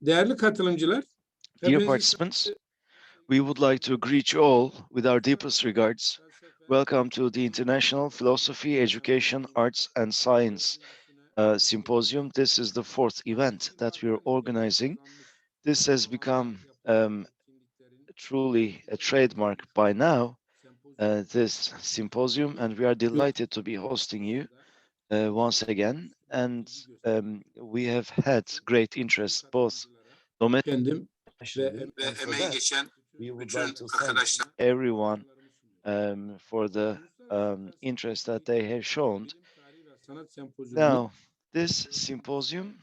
Değerli katılımcılar, Dear hepinizi participants, we would like to greet you all with our deepest regards. Welcome to the International Philosophy, Education, Arts and Science Symposium. This is the fourth event that we are organizing. This has become truly a trademark by now, this symposium, and we are delighted to be hosting you once again. And we have had great interest both domestically kendim ve internationally, ve and for emeği that, geçen we would bütün like to thank arkadaşlar. everyone for the interest that they have shown. Bilim, Tarih ve Sanat Sempozyumu'nun Now, this symposium,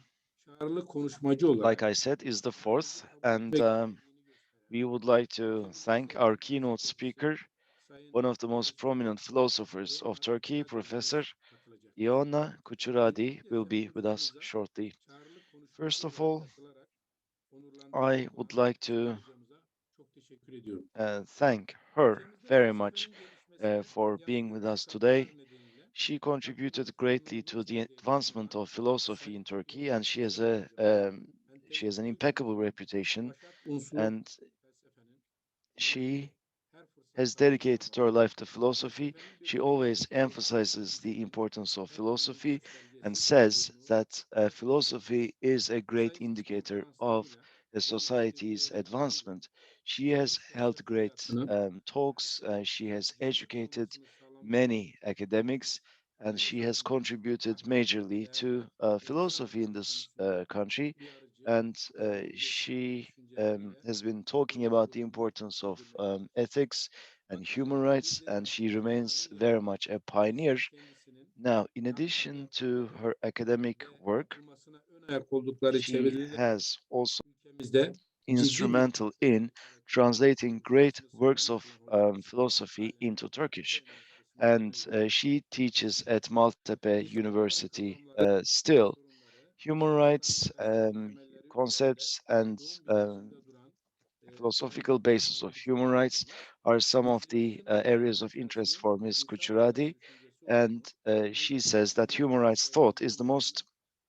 çağrılı konuşmacı olarak like I said, is the fourth, and ve we would like to thank our keynote speaker, Sayın one of the most prominent philosophers of Turkey, Professor İoanna Kuçuradi, will be with us shortly. çağrılı konuşmacı First of olarak all, katılarak I would like to hocamıza çok teşekkür ediyorum. thank her Ülkemizde very much felsefenin gelişmesine for being with yaptığı us today. katkılar nedeniyle She contributed greatly to the advancement of philosophy in Turkey, and she has an impeccable reputation, başat unsuru and felsefenin she her fırsatta has dedicated her life to philosophy. felsefenin bir She bakış always açısı olarak emphasizes the importance of her bilim philosophy and göstergesi says olduğunu that philosophy is a great sayısız indicator of konferanslarıyla a society's advancement. She has held great hayatının talks, she has gerçek educated olmasını sağlamak many academics, and aynı she has zamanda contributed majorly değerli to philosophy in this country. uyarıcı And iletişim she düşünceleriyle has been talking about the importance of ethics and human rights, and she remains very much a pioneer. kendisinin Now, in addition to her academic ve work, yapılmasına ön ayak oldukları she çeviriler has also ülkemizde ciddi bir instrumental in translating great works of sayın hocamız philosophy aynı into Turkish. akademi And hayatı süresince she teaches at Maltepe insan hakları University kavramları still. sorunları Human insanlık rights felsefesi temelleri üzerinde concepts and yoğun iletişimde duran philosophical profesör basis İoanna of human Kuçuradi rights hocamız are some of the uluslararası bakış areas of interest felsefesinin for Ms. insan hakları Kuchuradi. düşüncesi And olduğunu she ancak says that human uluslararası rights thought çerçevede is the olmadığını, most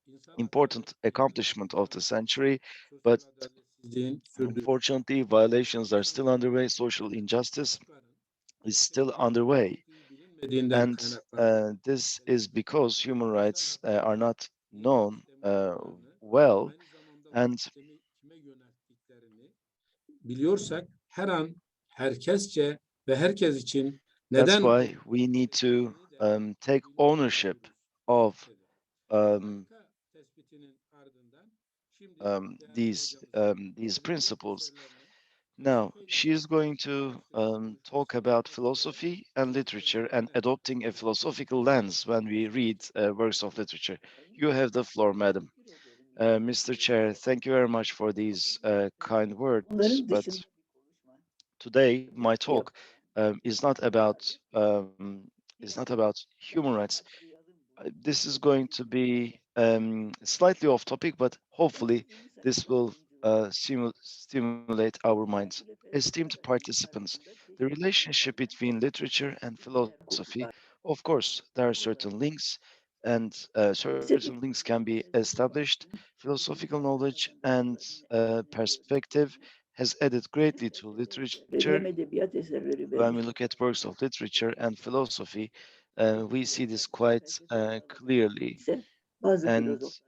insan hakları important accomplishment of the ihlallerinin century, but sosyal adaletsizliğin sürdüğünü, unfortunately, violations are insan still hakları underway, social injustice hakların is still gerçekten underway. çok iyi bilinmediğinden And kaynaklanan this is because human insan rights hakları are not known sistemi haklarını well. aynı zamanda bu And sistemi kime yönelttiklerini biliyorsak her an herkesçe ve herkes için that's neden why we need to gerektiğini de take ownership bilemeyebiliyoruz. of Bu um, harika tespitinin ardından şimdi değerli hocamızın these edebiyat principles. eserlerini Now, felsefeyle she is going to bağdaştırmaya talk çalışması about çerçevesinde philosophy and literature and kendilerine adopting a philosophical lens when we read works of literature. You have the floor, madam. Mr. Chair, thank you very much for these kind words. Bunların But dışında bir konuşma today, my talk yapacağım. is not about Biraz human rights. açıklayalım bunu. This is going to be slightly off topic, but hopefully Yeni sayın this will katılımcılar, stimulate our minds. Herkule Esteemed Felsefe Akademisi participants, hakkında the keşif relationship alanlarına between literature and neler philosophy, koydular? of course, there are İlk olarak certain links, and certain felsefi links can be felsefe established. bahsinin Philosophical bilimsel knowledge and kazanımlarını elde perspective gördüklerini, has added greatly hem to felsefe literature. eserleri hem edebiyat eserleri When we vermiş look at olduğu works of literature and philosophy, we see edebiyata this ise quite felsefe bağlamında clearly. ise bazı And filozoflardan bahsediyor.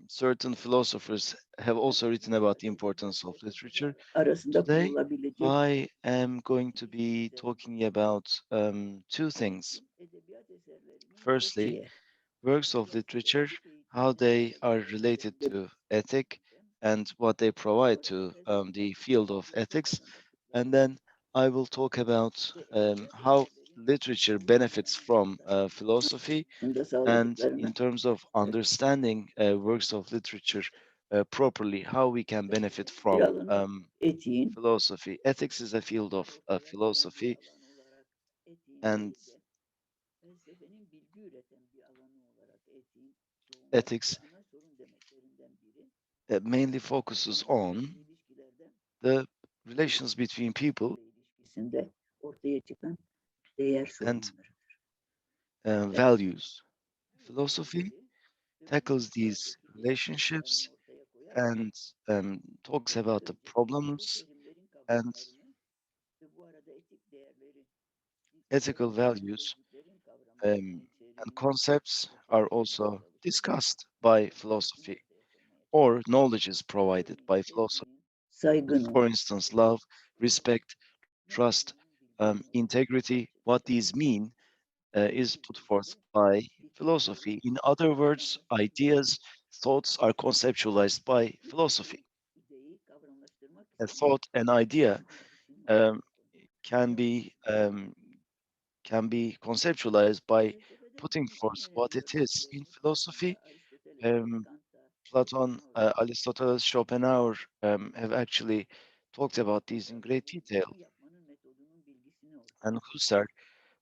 certain philosophers have also written about Bunlarla the edebiyat importance ve of felsefe literature. arasında Today, kurulabilecek I am going to ilişki be üzerinde talking about two things. ilişkin edebiyat eserlerinin Firstly, etiğe, works of literature, filosofik how eğitime they are related üzerinde to ethic duracağım. and what they Daha provide sonra to felsefe the hakkında field of ethics. filozof And tanıdıklarını then I will talk about ve edebiyat how eserlerinin literature doğru benefits anlamda from tanımlanmasında philosophy, and in sağladıklarını terms of understanding works of literature properly, how we can benefit felsefenin bir from alanı etiğin, philosophy. Ethics is a field of ortaya koyan bir philosophy, alan olarak etiğin and değil de felsefenin bilgi üreten bir alanı olarak etiğin ethics yoğunlaştığı ana sorun demeklerinden biri mainly focuses insan on insana ilişkilerde the relations between people ilişkisinde ortaya çıkan değer and sorunlarıdır. values. Bu Philosophy değerleri tackles özgürlük, these pratik yaşam alanlarını relationships ortaya koyar and talks about the problems terimlerin and kavramlarını ve bu arada etik değerleri ethical values sözcüklerin kavramlarını and içeriğini concepts are ortaya koymaya also çalışıyor. discussed by Doğrusunu philosophy, ortaya koymaya çalışıyor. or knowledge is provided Örneğin by philosophy. sevginin, saygının, For instance, love, respect, ne trust, olduğunun bilgisini ortaya integrity, koymaya what çalışıyor. these mean is Bu put şekilde forth de by fikirleri philosophy. In other words, kavramlaştırıyor. ideas, thoughts are conceptualized by Bir philosophy. ideyi kavramlaştırmak A istemiş, thought, an idea onun bilgisini ortaya um, koymuş. can be um, can be conceptualized by Felsefede putting bunun en forth what önemli it is. örnekleri In Platon'da, philosophy, Aristoteles'te, um, Kant'ta, Platon, Epikuro'da, Aristotle, Schopenhauer have actually talked about these in great Sokrates'te detail. bunu yapmanın metodunun bilgisini ortaya And koymuş. Husserl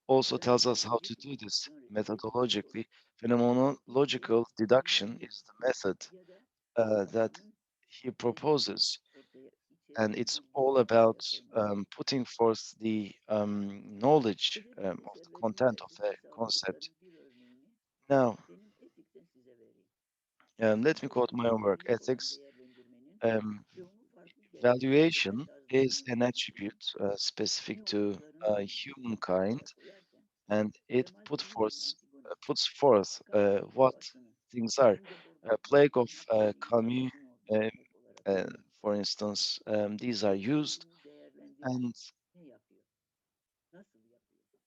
also tells us how Fenomenoloji to do this fikirleştirme dedektifliği methodologically. olur. Phenomenological deduction Anlamın is the method ya da that kavramın he içeriğini proposes, ortaya, and içeriğinin it's all bilgisini about ortaya koymaktır. putting forth the knowledge Edebiyat of the eserlerinde content of a etik concept. savdırıların bir örneğini Now, benim etikten size vereyim. let me İnsanlar quote my own üzerinde work. iyilik olan Ethics değerlendirmenin um, ve onu farklı gerçekleştirme valuation is tarzlarının an etkisinin attribute specific ne to olduklarını humankind, ortaya koyarken and it Kemal Sunal'ın puts Antigonisi, forth kadının what doğasını things are. hem de A hormonal plague of farklılıkların Camus, doğasını ortaya uh, örnek olarak kullanır. for instance, these are used, Bunu değerlendirmek and ne yapıyor? Nasıl yapıyor?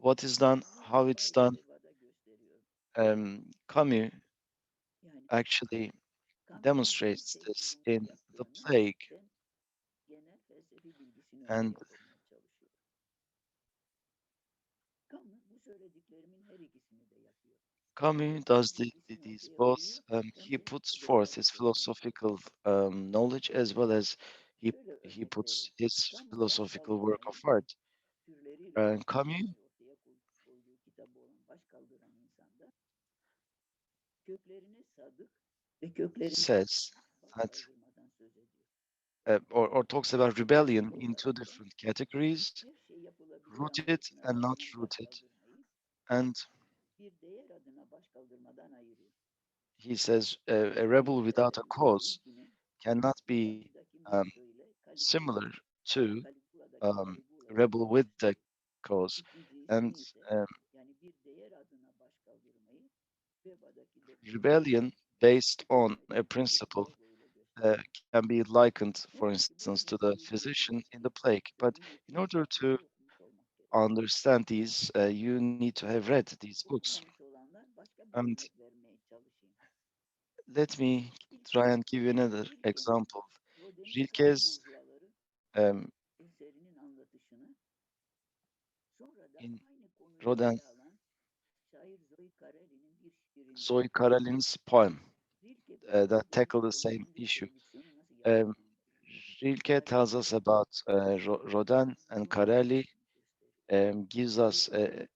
what is done, Bunu how it's Bal ve done. Eva'da gösteriyor. Camus Yani actually Camus'un en demonstrates this sevdiğim in The yaptığını Plague, ben genel felsefi bilgisini and ortaya koymaya çalışıyorum. Camus bu söylediklerimin her ikisini de yapıyor. Camus Hem does bilgisini these ortaya both. koyuyor hem He de puts forth his edebiyatçı olarak philosophical kullanıyor. knowledge as well as Şöyle he örnek puts vereyim. his Camus baş philosophical work of kaldırmayı art. türleriyle Camus tanımlamayı ortaya koyduğu kitabı olan Baş Kaldıran insanda köklerine sadık ve köklerine says baş that, kaldırmadan söz ediyor. or talks about rebellion in two different categories: Her şey yapılabilir rooted anlayışına and not dayanan baş rooted. kaldırmayı And bir değer adına baş kaldırmadan ayırıyor. he says a Bu rebel without a değerlendirmenin cause ilkini cannot be batıdaki um, Mesto ile similar to Caligula'daki a ile rebel with kıyaslıyor. the cause. İkincisini And ise yani bir değer adına baş kaldırmayı Veba'daki doktorla rebellion based on a Hipokrates'teki principle Diego ile gösteriyor. can be likened, Her for ikisi de instance, to the meseleyi physician in the göstermek plague. ve But in anlatıyı order to dikkatlice okumuş olmak gerek. understand these, you need to have read these books. Okumamış olanlar başka bir And örnek vermeye çalışayım. let me try İlki and give you another Rilke'nin example. Rodin'in Kale Rilke's Burjuvaları um, eserinin anlatışını sonra da in aynı konuyu Rodin, ele alan şair Zoe Carelli'nin bir şiirinde Zoe Carelli's poem Rilke bize that burada tackle bir the same romanın bir issue. prodüksiyonu nasıl Um, yapıldığını Rilke tells us Carelli'nin about Rodin, and romanın Carelli gösteriyor. gives us Rilke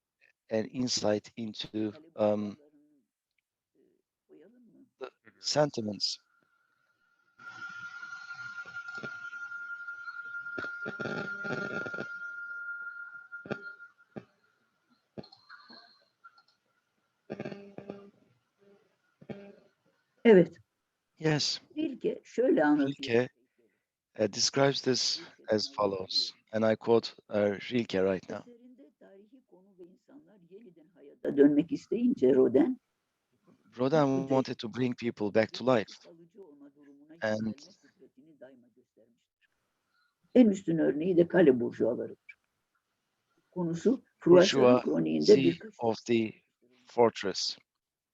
an insight into Kale Burjuvalarının koyalım mı? the sentiments. Evet. Yes, Rilke şöyle anlatıyor. Rilke describes this as follows, and I quote Rilke right now. Eserinde tarihi konu ve insanlar yeniden hayata dönmek isteyince Rodin Rodin wanted to bring people back to life, kalıcı olma durumuna and gönderme kudretini daima göstermiştir. En üstün örneği de Kale Burjuvalarıdır. Konusu Froissart'ın kroniğinde bourgeoisie birkaç of defa the pekiştirilmiştir. fortress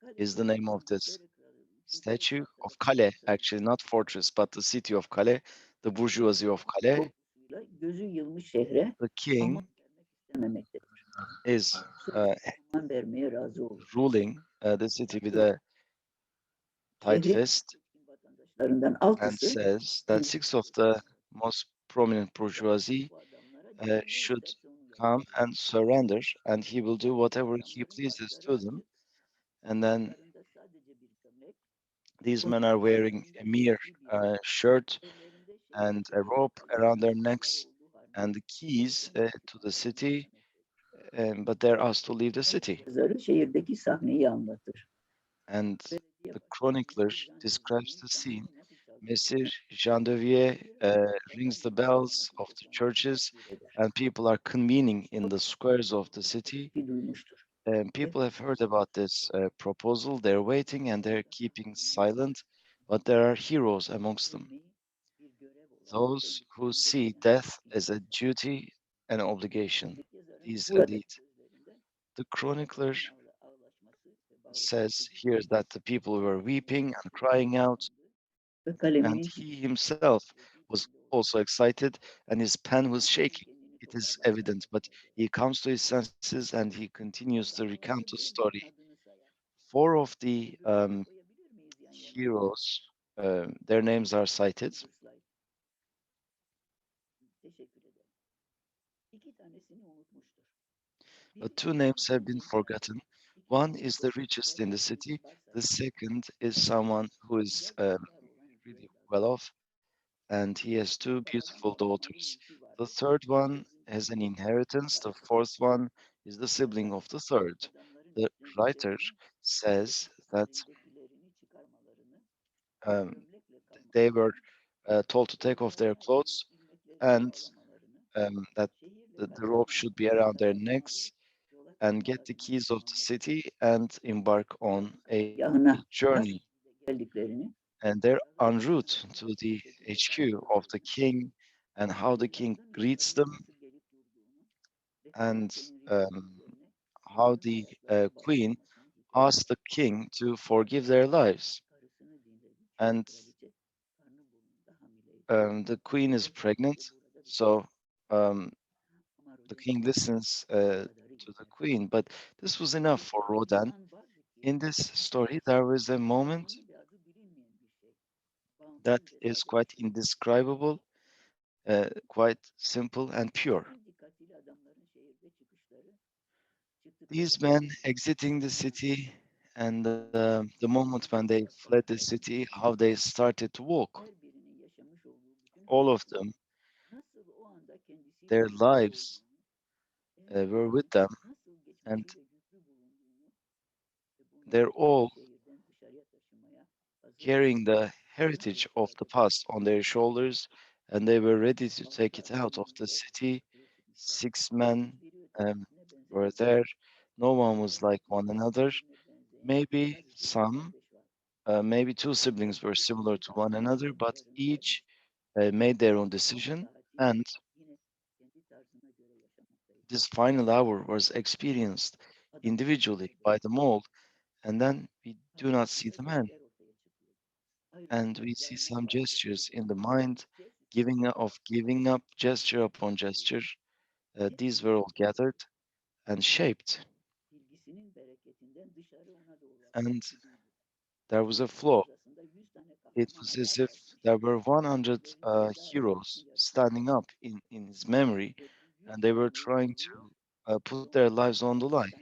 Kale is the name of Burjuvalarının this İngiltere Kralı 3. statue Richard of tarafından Calais, tanınır. actually not fortress, but the city of Calais, the bourgeoisie of Calais. Korkusuyla gözü yılmış şehre The king aman vermek istememektedir. is Sonra aman vermeye razı olur. ruling the city with a tight Şehrin fist, seçkin vatandaşlarından and altısı says that kendisine 6 of teslim the olur. most prominent bourgeoisie Bu adamlara canı ne should isterse onu come yaptırır. and surrender, and he will do Bu whatever he adamların pleases başları to them. açık, And then altlarında sadece bir gömlek, these men are wearing a mere eski bir shirt ellerinde and a şehirdeki rope anahtarları around their taşımaları necks olduğu halde and the keys to the kendisini city, istemektedir. but they're asked to leave the Kronik city. yazarı şehirdeki sahneyi anlatır. And Belediye the başkanının chronicler bir can describes cüzdanının the scene sahneyi nasıl Messire Jean de Vieux rings the bells of the churches, and people are convening in the squares of the city. Duymuştur. And people have heard about this proposal. They're waiting and they're keeping silent, but there are heroes amongst them. Those who see death as a duty and obligation. These elite. The chronicler says here that the people were weeping and crying out, Ve and kaleminin he himself was also excited, and his pen was shaking. It is evident, but he comes to his senses and he continues to recount the story. Four of the heroes, their names are cited. Teşekkür ederim. İki tanesini unutmuştur. But two names have been forgotten. One is the richest in the city. The second is someone who is really well off, and he has two beautiful daughters. The third one has an inheritance. The fourth one is the sibling of the third. The writer says that um, they were told to take off their clothes and that the rope should be around their necks and get the keys of the city and embark on a Yahına journey. nasıl geldiklerini And they're en route to the HQ of the king and how the king greets them and how the queen asks the king to forgive their lives. And the queen is pregnant, so um, the king listens to the queen. But this was enough for Rodan. In this story, there was a moment that is quite indescribable, quite simple and pure. These men exiting the city and the moment when they fled the city, how they started to walk. All of them, their lives were with them, and they're all carrying the heritage of the past on their shoulders, and they were ready to take it out of the city. Six men um, were there. No one was like one another. Maybe some, maybe two siblings were similar to one another, but each made their own decision. And this final hour was experienced individually by them all. And then we do not see the man, and we see some gestures in the mind, giving up gesture upon gesture. These were all gathered and shaped, and there was a flow. It was as if there were 100 heroes standing up in his memory, and they were trying to put their lives on the line.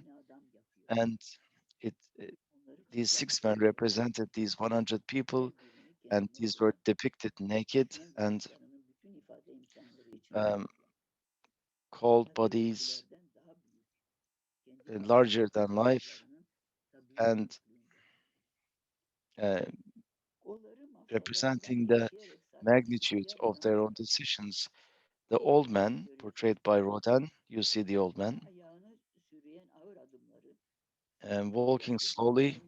And it, it these six men represented these 100 people, and these were depicted naked and um, cold bodies, larger than life, and uh, representing the magnitude of their own decisions. The old man, portrayed by Rodin, you see the old man, walking slowly,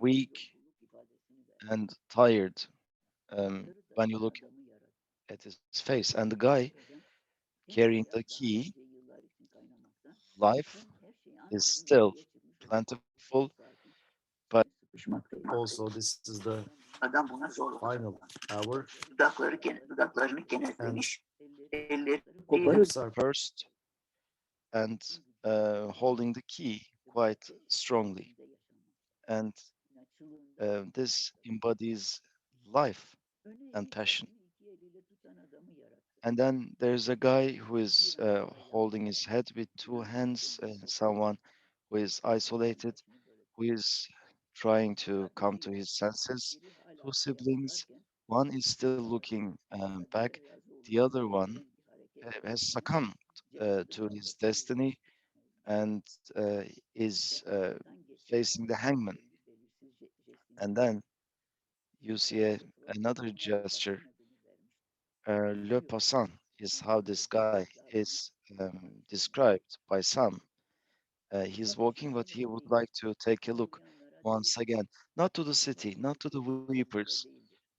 weak and tired when you look at his face. And the guy carrying the key, life, is still plentiful, but also this is the Adam buna zor olacak. final hour, Dudaklarını and kenetlemiş. Elleri the lips are pursed and holding the key quite strongly. And this embodies life and passion. And then there's a guy who is holding his head with two hands, and someone who is isolated, who is trying to come to his senses. Two siblings, one is still looking back, the other one has succumbed to his destiny and is facing the hangman. And then you see another gesture. Le passant is how this guy is described by some. He's walking, but he would like to take a look once again, not to the city, not to the weepers,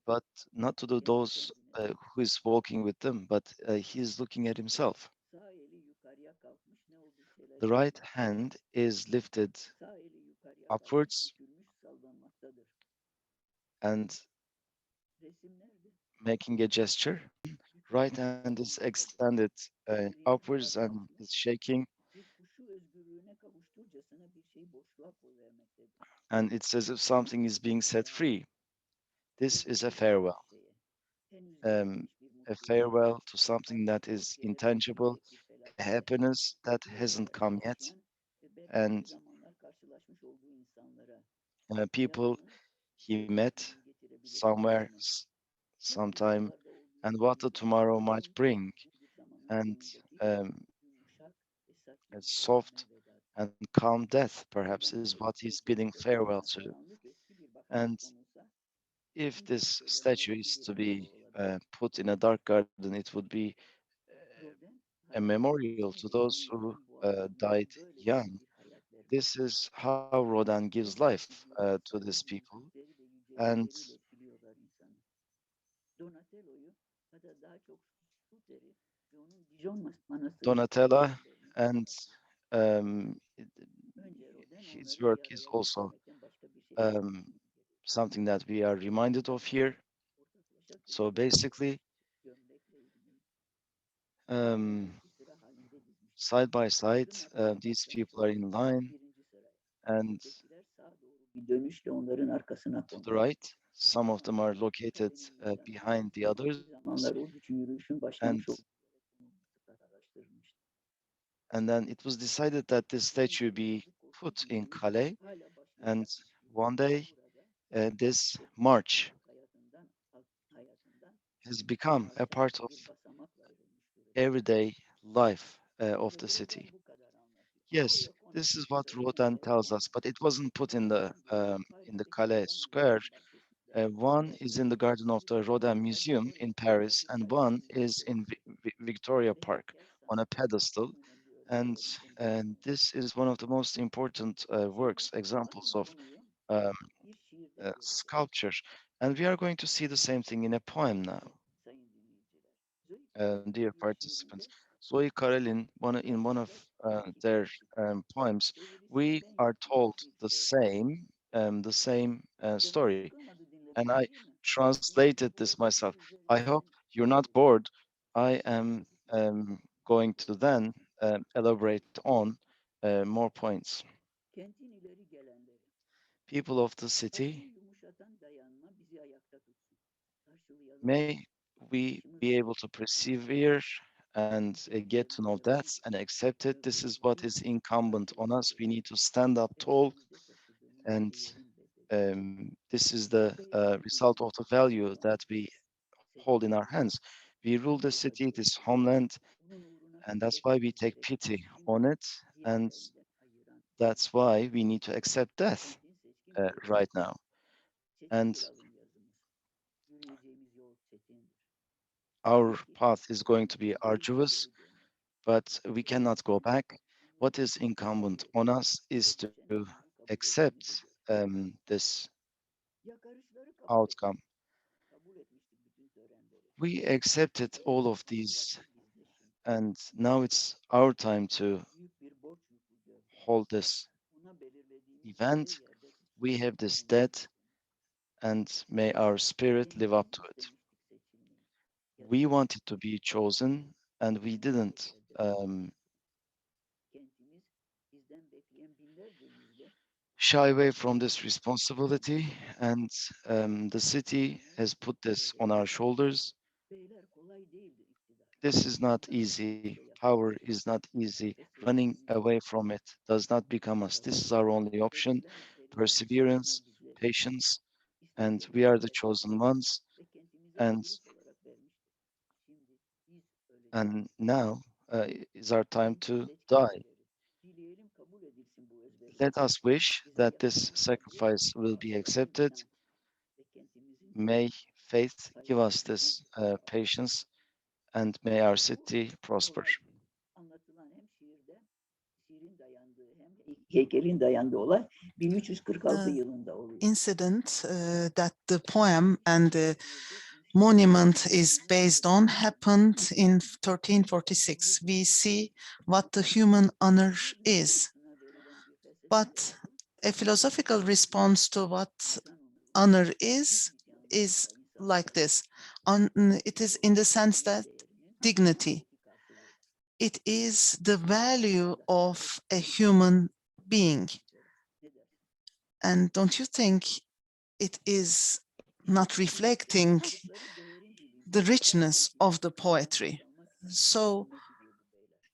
but not to those who is walking with them, but he's looking at himself. Sağ eli yukarıya kalkmış, ne olduğu şeyler The right hand is lifted sağ eli yukarıya kalkmış, upwards bükülmüş, sallanmaktadır. and Resim nerede? making a gesture. Right Bükülmüş, hand is sallanmaktadır. extended Eğri upwards duvara and asmış, is shaking, bir kuşu özgürlüğüne kavuşturcasına bir şey boşluğa koyvermektedir. and it's as if something is being set free. This is a Gözleri kapalı farewell, bir şeye, henüz um, gelmemiş bir a mutluluğa, farewell to something artık that yok is yere intangible, dökülecek bir a felakete, happiness that yok hasn't olarak come yet, başlayan ve belki bir and zamanlar karşılaşmış olduğu insanlara, people yarını he met sevgisini getirebilir somewhere yarını. Ne sometime, uzaklarda olduğu and what the insanlara, tomorrow might yarın bring, bir zamanın and sonundaki um, yumuşak ve a sakin soft ölüme vedadır. and calm death, perhaps, Buradan is oraya what he's koyduğu bidding tek farewell başına to. karanlık eski bir bakıma And konulsa, if bütün this Türkiye'de statue nöbetçi is bir to hava be olabilir. put in a dark garden, it would be Rodin a hayatının memorial son to those günlerini who yazan bu adamın died böylesine young. bir hayat vermiş. This is how Rodin gives life Figürler to these sadece people. güçleri ve And yücelikleriyle etkiliyorlar insanı. Donatello'yu hatta daha çok Suter'i ve onun Dijon Manastırı'nı Donatella örneklerini and um, önce Rodin his onları bir work is araya also getirmekten başka bir şey um, yapmamış gibi geliyor. something that we are reminded of here. Ortaklaşa So kullandıkları basically, gömlekle ilgili um, bir sıra halinde dizmişler. side by side, Adım adım these atmakla people are in line, birinci sıraya. and Ötekiler sağa doğru bir dönüşle onların arkasına to the kondular. right, some of them are located Kalenin yumuşak behind the bir others, zamanlar orducu yürüyüşün and başlamış olduğu yere konulması araştırılmıştı. then it was decided that this statue Bugünkü be yazı put korkunç in yürüyüş Calais, hala and başlayacakmış gibi one day burada this toplum march hayatından has become a aşağı part of bir basamakla ayrılmış durumda. everyday life of the Ve city. Rodin bu kadar anlatıyor. Yes, Oraya this is konarken what Rodin Rodin oraya tells us, but konmamış. it wasn't put Sağa doğru in the Paris'teki Calais Rodin Square. Müzesi'nin bahçesinde One is in the bırakılmış. garden of the Bir Rodin zamanlar Museum Paris in orada Paris, and birkaç one yüzyıl is in görmüştü. Victoria Ve Park heykel on a sanatının pedestal. en önemli And örneklerinden bir tanesi. this is one of the most important works, Şimdi examples aynı of konuyu um, bir şiirde göreceğiz. sculpture. And we are going to see the same thing in a poem now, Evet sayın dinleyiciler. Zoe Carell'in dear bir participants. şiirinde Zoe Carellin, in one of yazıda iki their kişi. poems, Çevirisini we ben are yaptım told eski the same Canınız story. sıkılmadı And dinlemekten I değil mi? Çünkü translated bu this özetler myself. I hope üzerinden you're not gidiyoruz. bored. I am Yaşayan kitap going to then için. elaborate on more points. Kentin ileri gelenleri. People of the city, Acıyı yumuşatan dayanma bizi ayakta tutsun. Karşılayalım bunu. may we Yaşımız be able bu. to persevere and get to know Gözlerimize that bakıp and accept it. This is what yazılarımızı is incumbent on us. We karşılaştıralım. need to stand up tall, Elimizde taşıdığımız and değerin bedeli. this is the Beyler result of kulağına the value Fransa'dan that we hold in our sesleniyorum. hands. We rule the Ancak city, acı this homeland, onun uğruna and feda that's why we etmemiz take gerekir. pity on Şimdi it, and diğerlerinden ayıran that's why we need to accept death kentin seçkin bir yolu. right now. Çetin And bir alın yazımız. Yürüyeceğimiz yol çetindir. our Peki path is going to be mümkün değil ki arduous, geri dönmek. but we cannot go Öyleyse back. What umudu is incumbent kaybetmeyelim on us ve is to düşen umudu kabul accept etmelidir. this Yakarışları kabul outcome. ettik. Kabul etmiştik bütün törenleri. We accepted Ve all of artık these, vakti bizde şimdi. and now it's our time to Büyük bir borç yükü gördük. hold this Ona belirlediğimiz görev event. yerde We tutsak have this onurlu debt, olsun. and may our spirit live up Yeniden to it. istemiştik seçilmeyi. We Yazımız wanted to be chosen, and we maalesef didn't reddedildi. Kentimiz bizden bekleyen binlerce yüzle shy away from this responsibility, and the city onu has put this on our hedefledi. shoulders. Beyler kolay değildir iktidar. This is not İnsanlar her easy. şey Power yapabilir. is not easy. Ve Running seçilmemiz away zor. from it does not become us. This is Fakat our only option. seçilen eriler Perseverance, şampiyonlar bizleriz. patience, and we İstediklerimizi are the elde chosen ettik ones. ve kentimize And buyruk olarak vermiştik. Şimdi biz öleceğiz. and now is our time Kentin to seçkin die. erileri. Dileyelim kabul edilsin bu özveriler. Let us wish Bize that this yapılan sabret sacrifice will be karşılıklı accepted. inat ve kentimizin May faith give us this patience, and may our city prosper. Anlatılan hem şiirde, şiirin dayandığı hem heykelin dayandığı olay 1346 yılında oluyor. Incident that the poem and the monument is based on happened in 1346. We see what the human honor is, but a philosophical response to what honor is like this. It is in the sense that dignity, it is the value of a human being. And don't you think it is not reflecting the richness of the poetry? So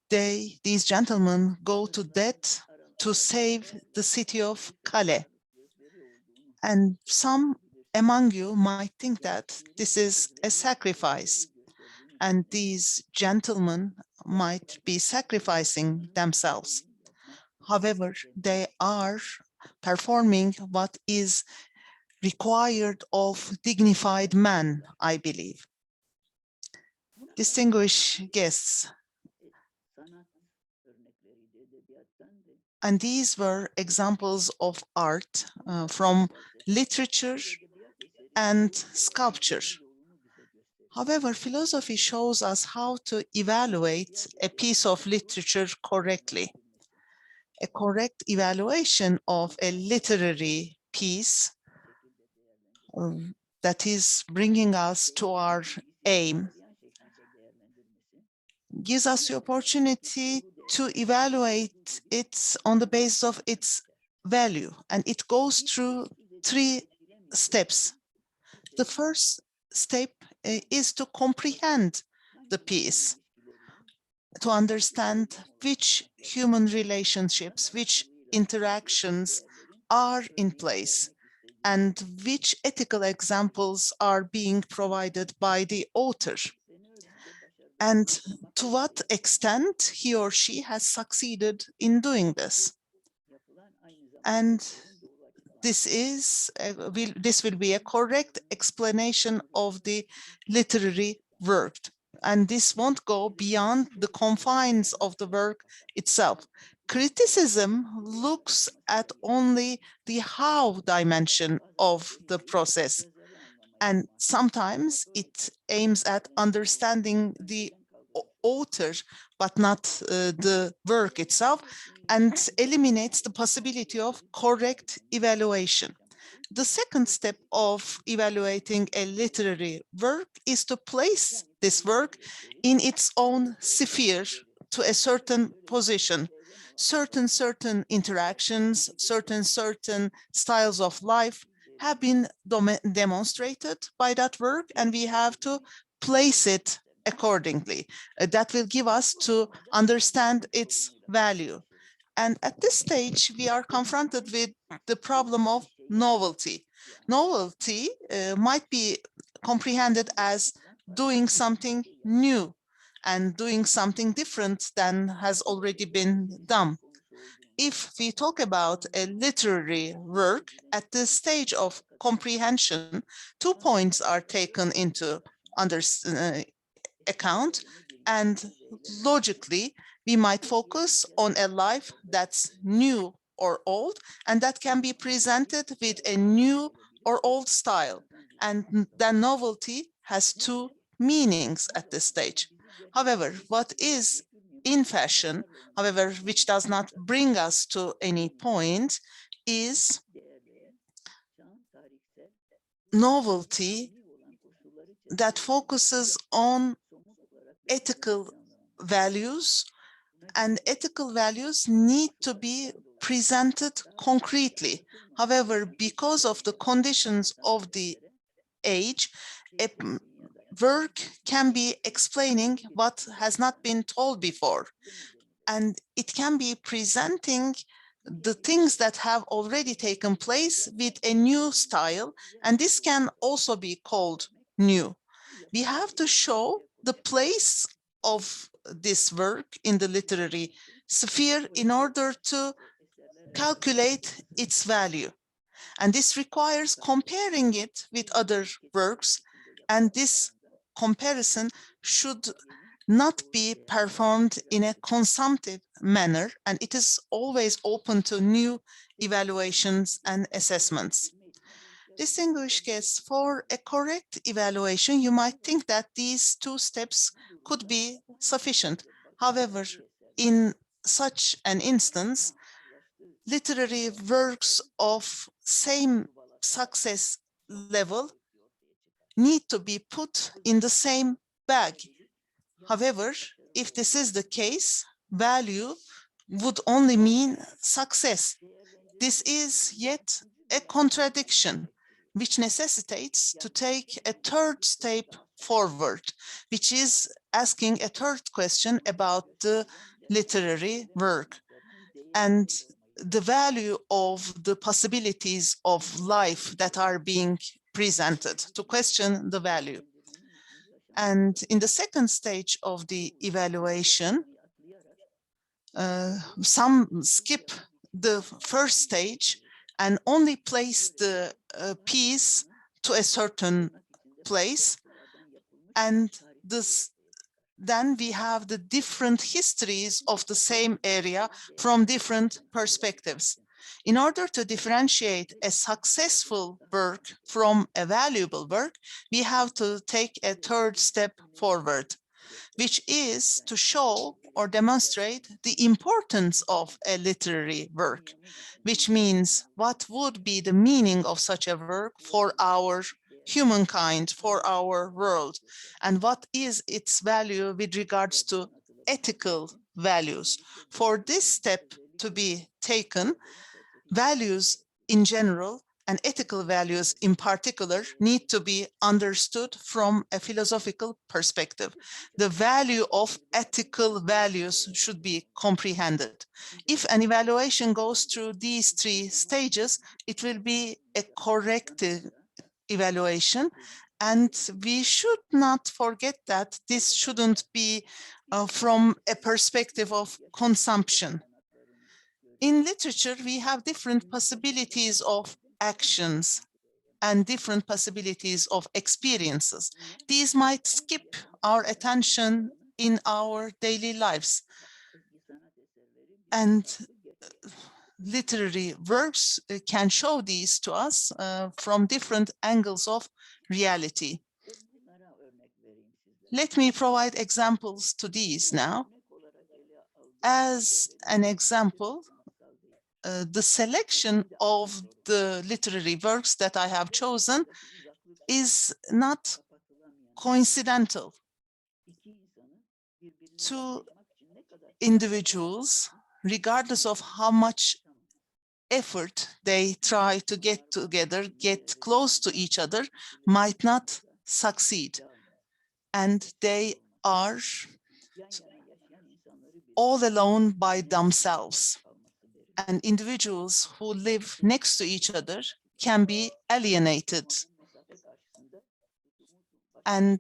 these gentlemen go to death to save the city of Kale. And some among you might think that this is a sacrifice, and these gentlemen might be sacrificing themselves. However, they are performing what is required of dignified man, I believe. Distinguished guests, and these were examples of art from literature and sculpture. However, philosophy shows us how to evaluate a piece of literature correctly. A correct evaluation of a literary piece that is bringing us to our aim gives us the opportunity to evaluate it on the basis of its value, and it goes through 3 steps. The first step is to comprehend the piece, to understand which human relationships, which interactions are in place, and which ethical examples are being provided by the author, and to what extent he or she has succeeded in doing this. And this will be a correct explanation of the literary work, and this won't go beyond the confines of the work itself. Criticism looks at only the how dimension of the process, and sometimes it aims at understanding the author, but not the work itself, and eliminates the possibility of correct evaluation. The second step of evaluating a literary work is to place this work in its own sphere, to a certain position. Certain interactions, certain styles of life have been demonstrated by that work, and we have to place it accordingly. That will give us to understand its value. And at this stage, we are confronted with the problem of novelty. Novelty might be comprehended as doing something new and doing something different than has already been done. If we talk about a literary work, at this stage of comprehension, 2 points are taken into account, and logically, we might focus on a life that's new or old, and that can be presented with a new or old style. And the novelty has 2 meanings at this stage. However, what is in fashion, however, which does not bring us to any point, is novelty that focuses on ethical values, and ethical values need to be presented concretely. However, because of the conditions of the age, a work can be explaining what has not been told before, and it can be presenting the things that have already taken place with a new style, and this can also be called new. We have to show the place of this work in the literary sphere in order to calculate its value. And this requires comparing it with other works, and this comparison should not be performed in a consumptive manner, and it is always open to new evaluations and assessments. Distinguished guests, for a correct evaluation, you might think that these two steps could be sufficient. However, in such an instance, literary works of same success level need to be put in the same bag. However, if this is the case, value would only mean success. This is yet a contradiction, which necessitates to take a third step forward, which is asking a third question about the literary work and the value of the possibilities of life that are being presented, to question the value. And in the second stage of the evaluation, some skip the first stage and only place the piece to a certain place. And then we have the different histories of the same area from different perspectives. In order to differentiate a successful work from a valuable work, we have to take a third step forward, which is to show or demonstrate the importance of a literary work, which means what would be the meaning of such a work for our humankind, for our world, and what is its value with regards to ethical values. For this step to be taken, values in general and ethical values in particular need to be understood from a philosophical perspective. The value of ethical values should be comprehended. If an evaluation goes through these three stages, it will be a corrective evaluation. And we should not forget that this shouldn't be from a perspective of consumption. In literature, we have different possibilities of actions and different possibilities of experiences. These might skip our attention in our daily lives. And literary works can show these to us from different angles of reality. Let me provide examples to these now. As an example, the selection of the literary works that I have chosen is not coincidental. Two individuals, regardless of how much effort they try to get together, get close to each other, might not succeed. And they are all alone by themselves. And individuals who live next to each other can be alienated. And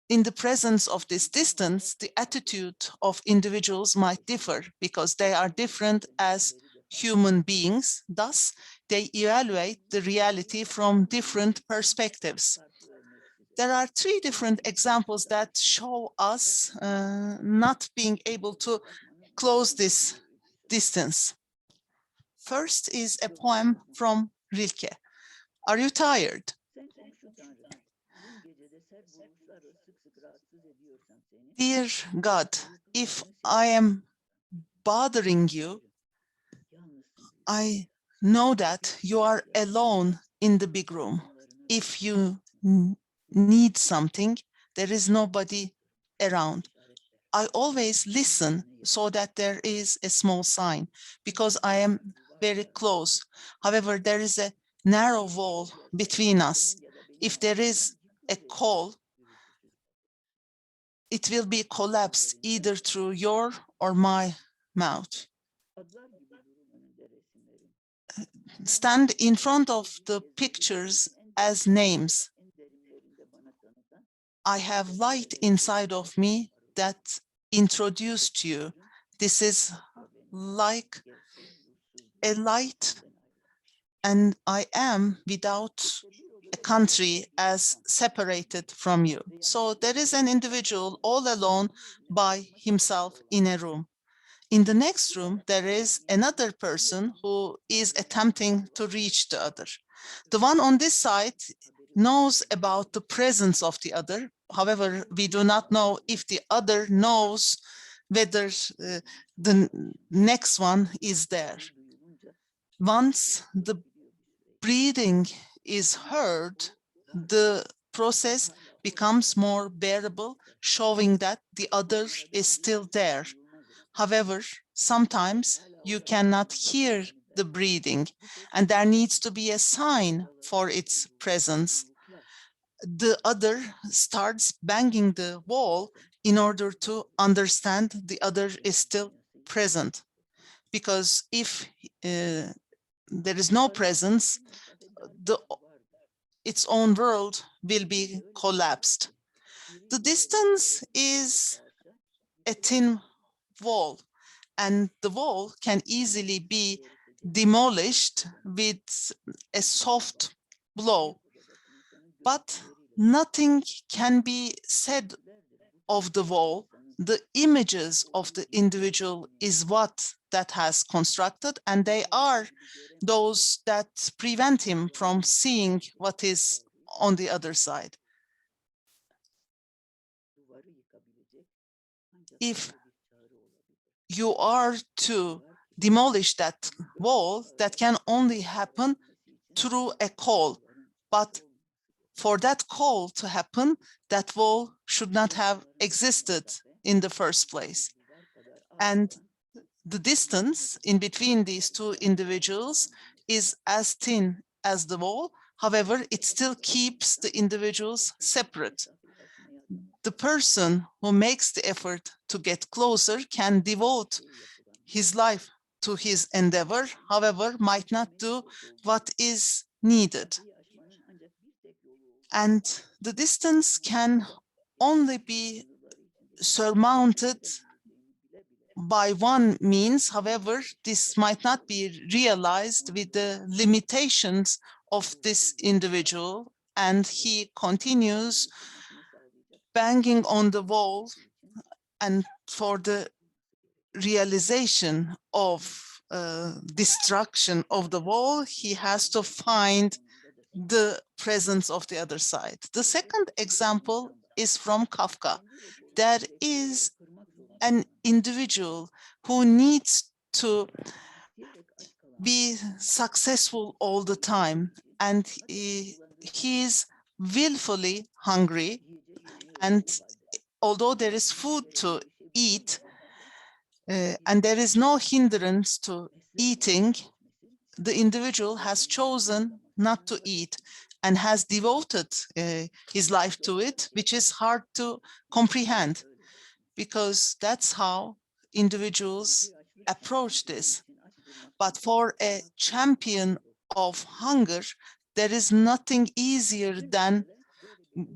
in the presence of this distance, the attitude of individuals might differ because they are different as human beings. Thus, they evaluate the reality from different perspectives. There are three different examples that show us not being able to close this distance. First is a poem from Rilke. Are you tired? Dear God, if I am bothering you, I know that you are alone in the big room. If you need something, there is nobody around. I always listen so that there is a small sign because I am very close. However, there is a narrow wall between us. If there is a call, it will be collapsed either through your or my mouth. Stand in front of the pictures as names. I have light inside of me that introduced you. This is like a light and I am without a country as separated from you. So there is an individual all alone by himself in a room. In the next room, there is another person who is attempting to reach the other. The one on this side knows about the presence of the other. However, we do not know if the other knows whether the next one is there. Once the breathing is heard, the process becomes more bearable, showing that the other is still there. However, sometimes you cannot hear the breathing, and there needs to be a sign for its presence. The other starts banging the wall in order to understand the other is still present. Because if there is no presence, its own world will be collapsed. The distance is a thin wall, and the wall can easily be demolished with a soft blow. But nothing can be said of the wall. The images of the individual is what that has constructed, and they are those that prevent him from seeing what is on the other side. If you are to demolish that wall, that can only happen through a call. But for that call to happen, that wall should not have existed in the first place. And the distance in between these two individuals is as thin as the wall. However, it still keeps the individuals separate. The person who makes the effort to get closer can devote his life to his endeavor, however, might not do what is needed. And the distance can only be surmounted by one means. However, this might not be realized with the limitations of this individual, and he continues banging on the wall, and for the realization of destruction of the wall, he has to find the presence of the other side. The second example is from Kafka. There is an individual who needs to be successful all the time, and he is willfully hungry, and although there is food to eat, and there is no hindrance to eating, the individual has chosen not to eat and has devoted his life to it, which is hard to comprehend, because that's how individuals approach this. But for a champion of hunger, there is nothing easier than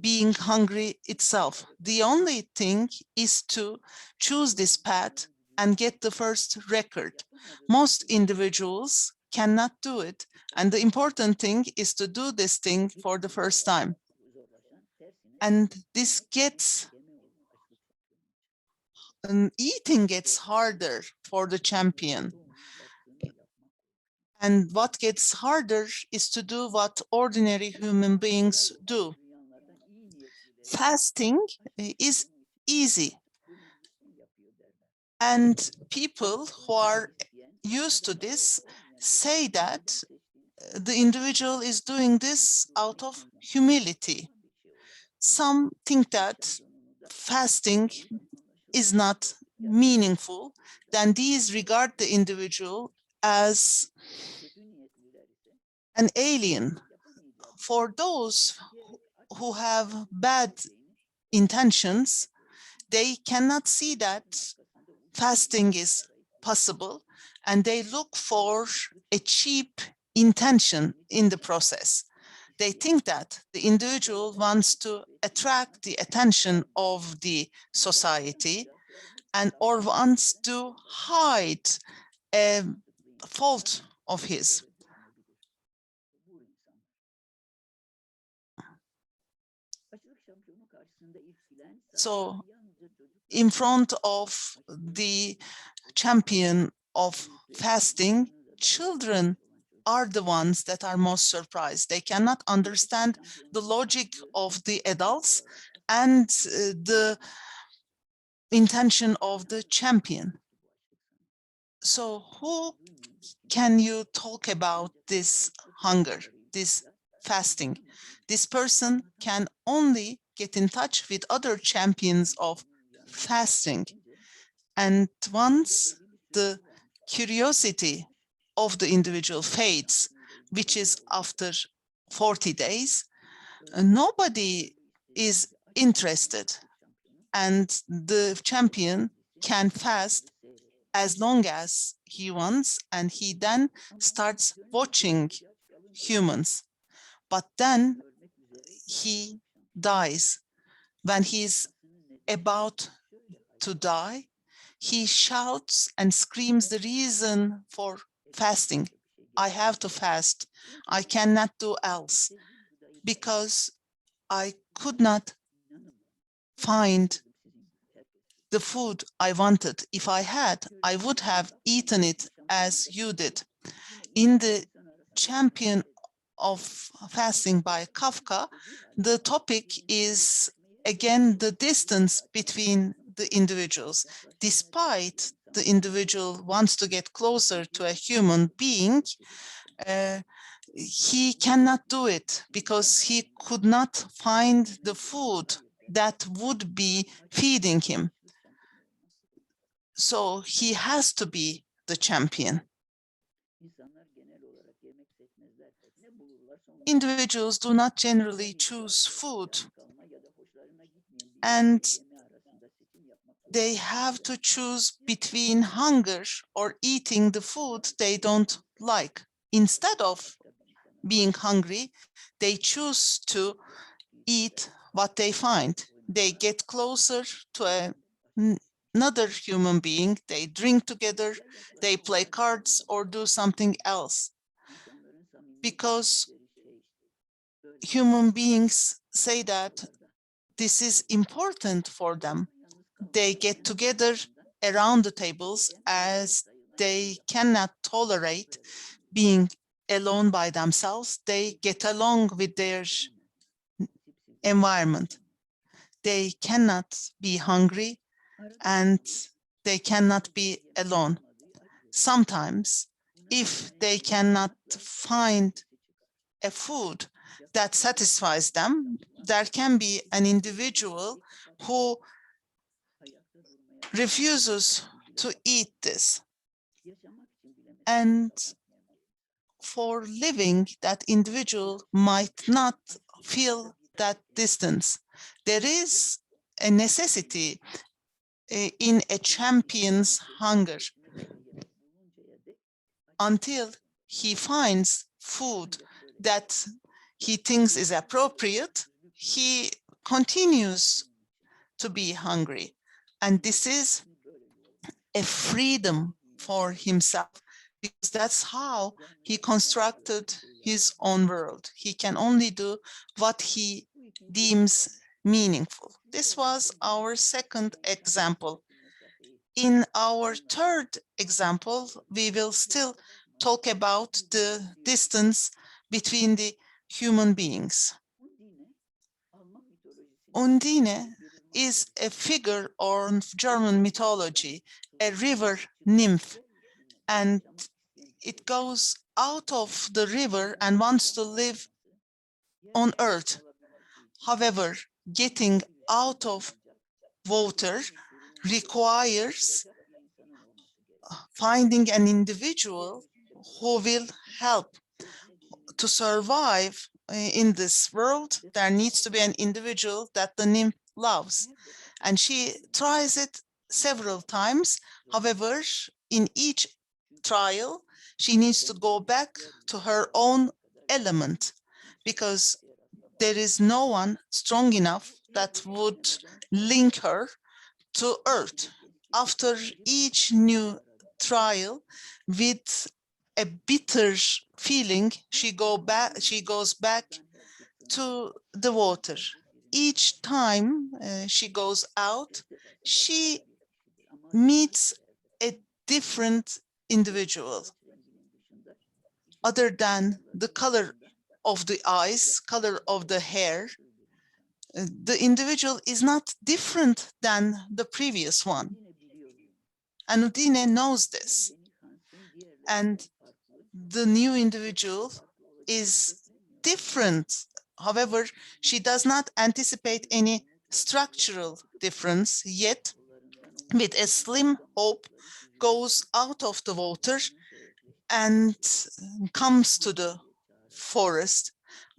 being hungry itself. The only thing is to choose this path and get the first record. Most individuals cannot do it. And the important thing is to do this thing for the first time. And this gets, eating gets harder for the champion. And what gets harder is to do what ordinary human beings do. Fasting is easy. And people who are used to this say that the individual is doing this out of humility. Some think that fasting is not meaningful, then these regard the individual as an alien. For those who have bad intentions, they cannot see that fasting is possible, and they look for a cheap intention in the process. They think that the individual wants to attract the attention of the society and or wants to hide a fault of his. So in front of the champion of fasting, children are the ones that are most surprised. They cannot understand the logic of the adults and the intention of the champion. So who can you talk about this hunger, this fasting? This person can only get in touch with other champions of fasting. And once the curiosity of the individual fades, which is after 40 days, nobody is interested, and the champion can fast as long as he wants, and he then starts watching humans. But then he dies. When he's about to die, he shouts and screams the reason for fasting. I have to fast. I cannot do else because I could not find the food I wanted. If I had, I would have eaten it as you did. In the Champion of Fasting by Kafka, the topic is again the distance between the individuals. Despite the individual wants to get closer to a human being, he cannot do it because he could not find the food that would be feeding him. So he has to be the champion. Individuals do not generally choose food, and they have to choose between hunger or eating the food they don't like. Instead of being hungry, they choose to eat what they find. They get closer to another human being, they drink together, they play cards or do something else. Because human beings say that this is important for them. They get together around the tables as they cannot tolerate being alone by themselves. They get along with their environment. They cannot be hungry and they cannot be alone. Sometimes, if they cannot find a food that satisfies them, there can be an individual who refuses to eat this. And for living, that individual might not feel that distance. There is a necessity in a champion's hunger. Until he finds food that he thinks is appropriate, he continues to be hungry. And this is a freedom for himself, because that's how he constructed his own world. He can only do what he deems meaningful. This was our second example. In our third example, we will still talk about the distance between the human beings. Undine is a figure on German mythology, a river nymph, and it goes out of the river and wants to live on earth. However, getting out of water requires finding an individual who will help. To survive in this world, there needs to be an individual that the nymph loves. And she tries it several times. However, in each trial, she needs to go back to her own element, because there is no one strong enough that would link her to earth. After each new trial, with a bitter feeling, she goes back to the water. each time she goes out, she meets a different individual other than the color of the eyes, color of the hair. The individual is not different than the previous one. And Udine knows this. And the new individual is different. However, she does not anticipate any structural difference, yet with a slim hope goes out of the water and comes to the forest,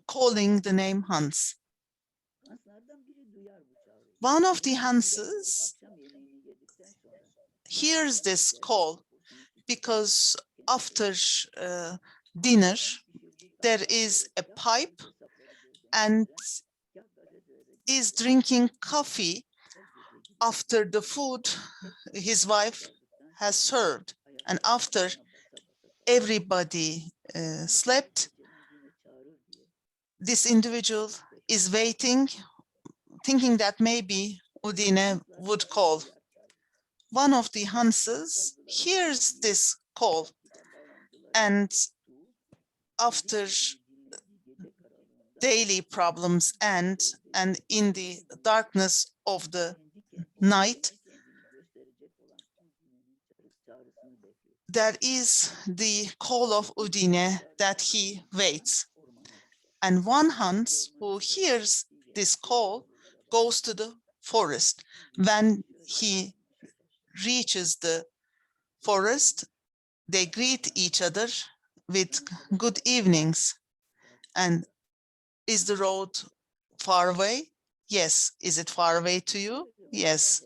calling the name Hans. One of the Hanses hears this call because after dinner, there is a pipe and is drinking coffee after the food his wife has served. And after everybody slept, this individual is waiting, thinking that maybe Udine would call. One of the Hanses hears this call, and after daily problems end, and in the darkness of the night, there is the call of Udine that he waits. And one Hans who hears this call goes to the forest. When he reaches the forest, they greet each other with good evenings. And is the road far away? Yes. Is it far away to you? Yes.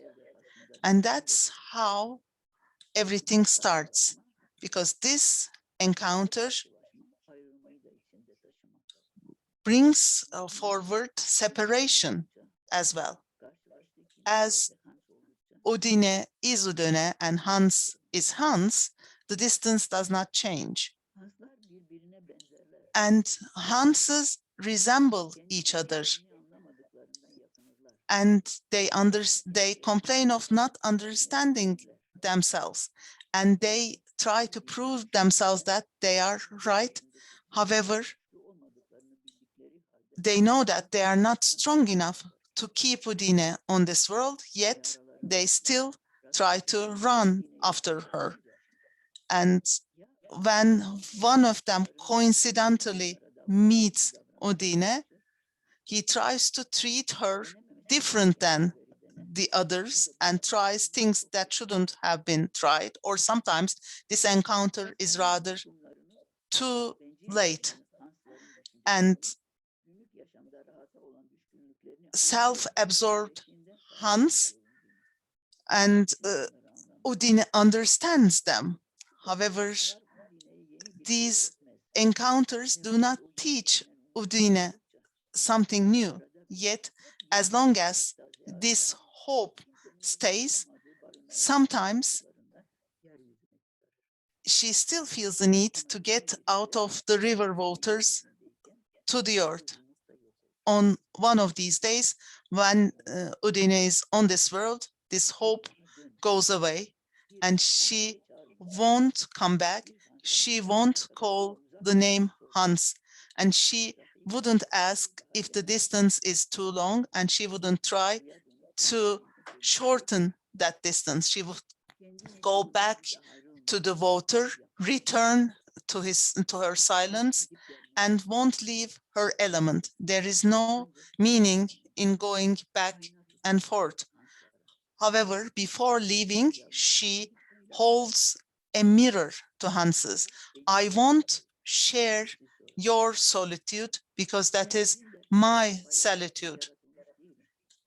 And that's how everything starts, because this encounter brings forward separation as well. As Udine is Udine and Hans is Hans, the distance does not change. And Hanses resemble each other, and they complain of not understanding themselves, and they try to prove themselves that they are right. However, they know that they are not strong enough to keep Udine on this world, yet they still try to run after her. And when one of them coincidentally meets Udine, he tries to treat her different than the others and tries things that shouldn't have been tried, or sometimes this encounter is rather too late. And self-absorbed Hans and Udine understands them. However, these encounters do not teach Udine something new. Yet, as long as this hope stays, sometimes she still feels the need to get out of the river waters to the earth. On one of these days, when Udine is on this world, this hope goes away and she won't come back. She won't call the name Hans, and she wouldn't ask if the distance is too long, and she wouldn't try to shorten that distance. She would go back to the water, return to her silence, and won't leave her element. There is no meaning in going back and forth. However, before leaving, she holds a mirror to Hans's. I won't share your solitude because that is my solitude.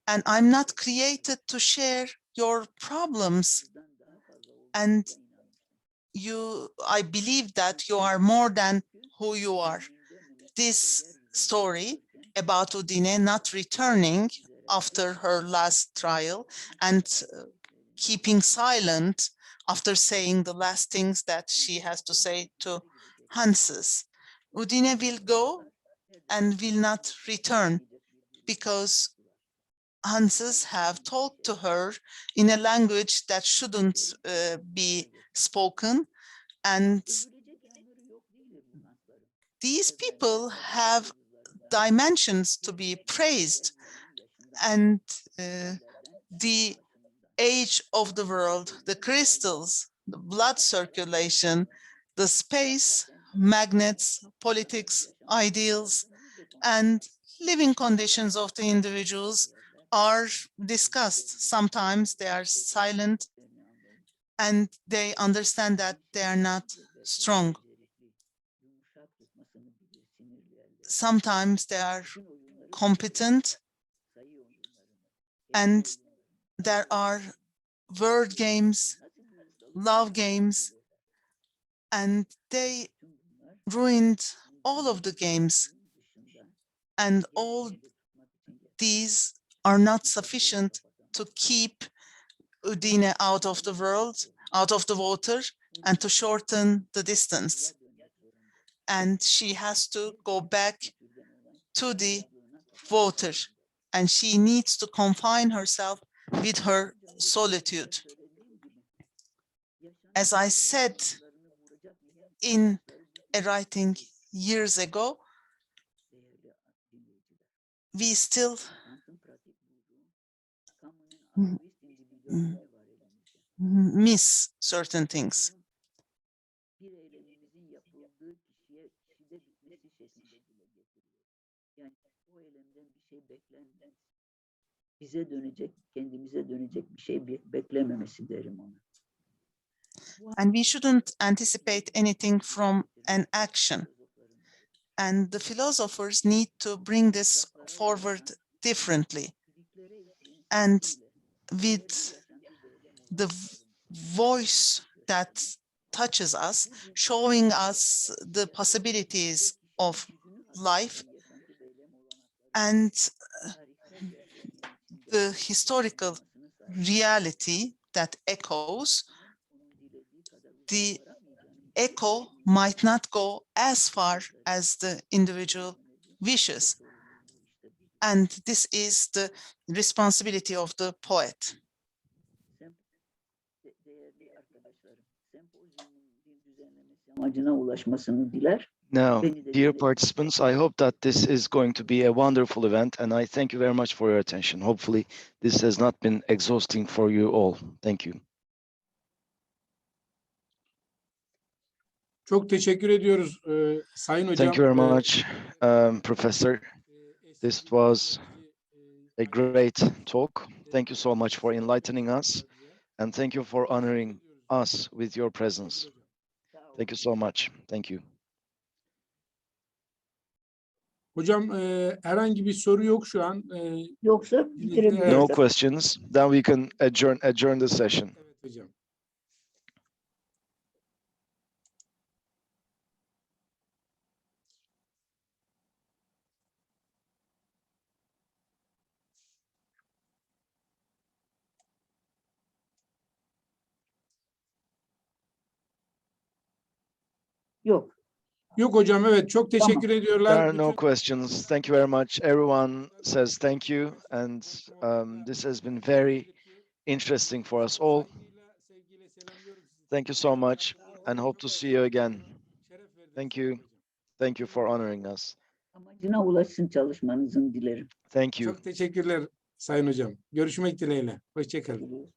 And I'm not created to share your problems. And I believe that you are more than who you are. This story about Udine not returning after her last trial and keeping silent after saying the last things that she has to say to Hanses. Udine will go and will not return because Hanses have talked to her in a language that shouldn't be spoken, and these people have dimensions to be praised, and the age of the world, the crystals, the blood circulation, the space, magnets, politics, ideals, and living conditions of the individuals are discussed. Sometimes they are silent and they understand that they are not strong. Sometimes they are competent, and there are word games, love games, and they ruined all of the games. And all these are not sufficient to keep Udine out of the world, out of the water, and to shorten the distance. And she has to go back to the water, and she needs to confine herself with her solitude. As I said in a writing years ago, we still miss certain things. Bize dönecek, kendimize dönecek bir şey beklememesi derim ona. And we shouldn't anticipate anything from an action. And the philosophers need to bring this forward differently. And with the voice that touches us, showing us the possibilities of life and the historical reality that echoes. The echo might not go as far as the individual wishes. And this is the responsibility of the poet. Amacına ulaşmasını diler. Now, dear participants, I hope that this is going to be a wonderful event, and I thank you very much for your attention. Hopefully, this has not been exhausting for you all. Thank you. Çok teşekkür ediyoruz Sayın Hocam. Thank you very much, Professor. This was a great talk. Thank you so much for enlightening us, and thank you for honoring us with your presence. Thank you so much. Thank you. Hocam herhangi bir soru yok şu an. Yoksa bitirebiliriz. No questions. Then we can adjourn the session. Evet hocam. Yok. Yok hocam, evet, çok teşekkür ediyorlar. There are no questions. Thank you very much. Everyone says thank you, and this has been very interesting for us all. Thank you so much, and hope to see you again. Thank you. Thank you for honoring us. Amacına ulaşsın çalışmanızın dilerim. Thank you. Çok teşekkürler Sayın Hocam. Görüşmek dileğiyle. Hoşça kalın.